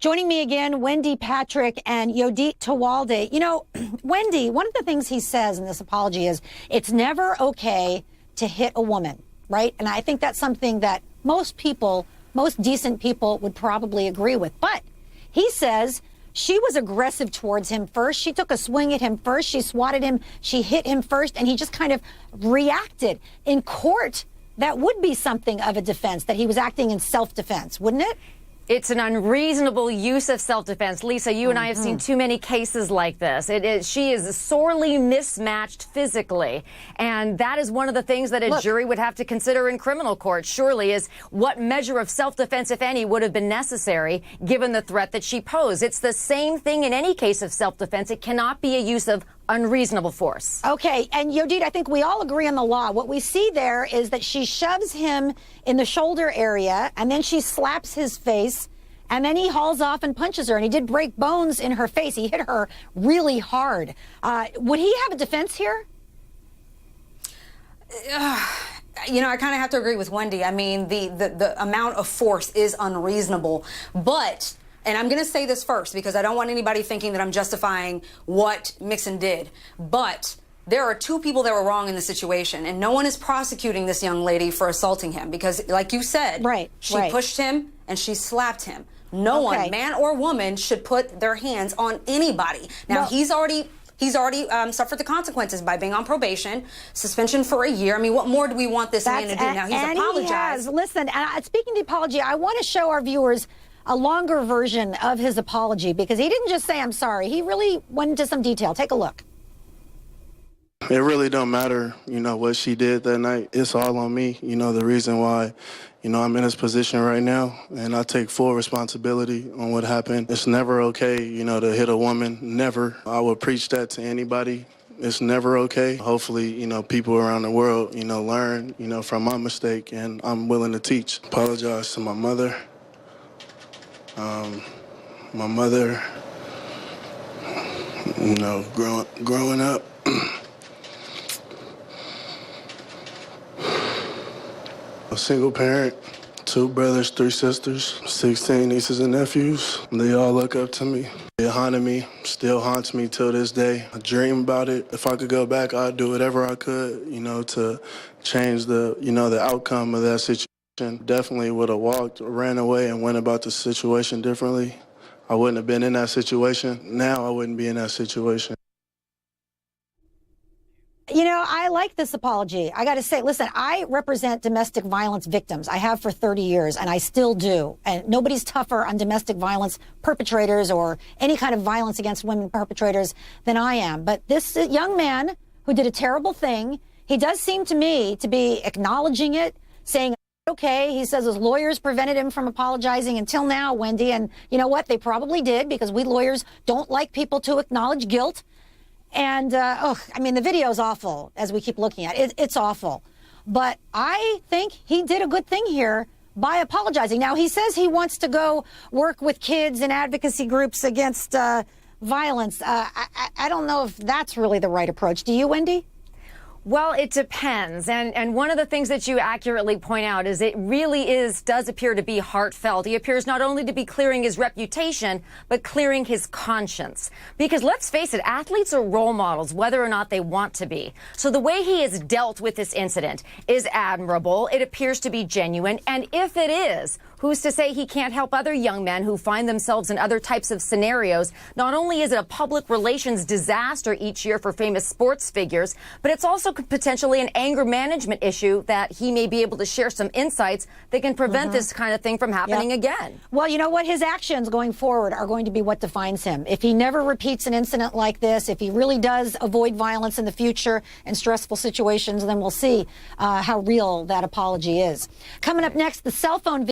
Joining me again, Wendy Patrick and Yodit Tewolde. You know, Wendy, one of the things he says in this apology is it's never okay to hit a woman, right? And I think that's something that most people, most decent people would probably agree with. But he says she was aggressive towards him first. She took a swing at him first. She swatted him. She hit him first. And he just kind of reacted. In court, that would be something of a defense, that he was acting in self-defense, wouldn't it? It's an unreasonable use of self-defense. Lisa, you and I have seen too many cases like this. She is sorely mismatched physically. And that is one of the things that a jury would have to consider in criminal court, surely, is what measure of self-defense, if any, would have been necessary given the threat that she posed. It's the same thing in any case of self-defense. It cannot be a use of unreasonable force. Okay, and Yodit, I think we all agree on the law. What we see there is that she shoves him in the shoulder area, and then she slaps his face, and then he hauls off and punches her, and he did break bones in her face. He hit her really hard. Would he have a defense here? You know, I kind of have to agree with Wendy. I mean, the amount of force is unreasonable, but... And I'm going to say this first because I don't want anybody thinking that I'm justifying what Mixon did. But there are two people that were wrong in the situation, and no one is prosecuting this young lady for assaulting him because, like you said, she pushed him and she slapped him. No one, man or woman, should put their hands on anybody. Now, he's already suffered the consequences by being on probation, suspension for a year. I mean, what more do we want this man to do? Now, he's apologized. Listen, speaking of apology, I want to show our viewers a longer version of his apology, because he didn't just say, I'm sorry. He really went into some detail. Take a look. It really don't matter, you know, what she did that night. It's all on me. You know, the reason why, you know, I'm in this position right now, and I take full responsibility on what happened. It's never okay, you know, to hit a woman. Never. I would preach that to anybody. It's never okay. Hopefully, you know, people around the world, you know, learn, you know, from my mistake, and I'm willing to teach. Apologize to my mother. My mother, you know, growing up, a single parent, 2 brothers, 3 sisters, 16 nieces and nephews. They all look up to me. It haunted me, still haunts me till this day. I dream about it. If I could go back, I'd do whatever I could, you know, to change the, you know, the outcome of that situation. Definitely would have walked, ran away, and went about the situation differently. I wouldn't have been in that situation. Now I wouldn't be in that situation. You know, I like this apology. I got to say, listen, I represent domestic violence victims. I have for 30 years, and I still do. And nobody's tougher on domestic violence perpetrators or any kind of violence against women perpetrators than I am. But this young man who did a terrible thing, he does seem to me to be acknowledging it, saying, okay, he says his lawyers prevented him from apologizing until now, Wendy. And you know what? They probably did, because we lawyers don't like people to acknowledge guilt. And, I mean, the video is awful as we keep looking at it. It's awful. But I think he did a good thing here by apologizing. Now, he says he wants to go work with kids and advocacy groups against violence. I don't know if that's really the right approach. Do you, Wendy? Well, it depends. And one of the things that you accurately point out is it really does appear to be heartfelt. He appears not only to be clearing his reputation, but clearing his conscience. Because let's face it, athletes are role models, whether or not they want to be. So the way he has dealt with this incident is admirable. It appears to be genuine. And if it is, who's to say he can't help other young men who find themselves in other types of scenarios? Not only is it a public relations disaster each year for famous sports figures, but it's also potentially an anger management issue that he may be able to share some insights that can prevent this kind of thing from happening again. Well, you know what? His actions going forward are going to be what defines him. If he never repeats an incident like this, if he really does avoid violence in the future and stressful situations, then we'll see how real that apology is. Coming up next, the cell phone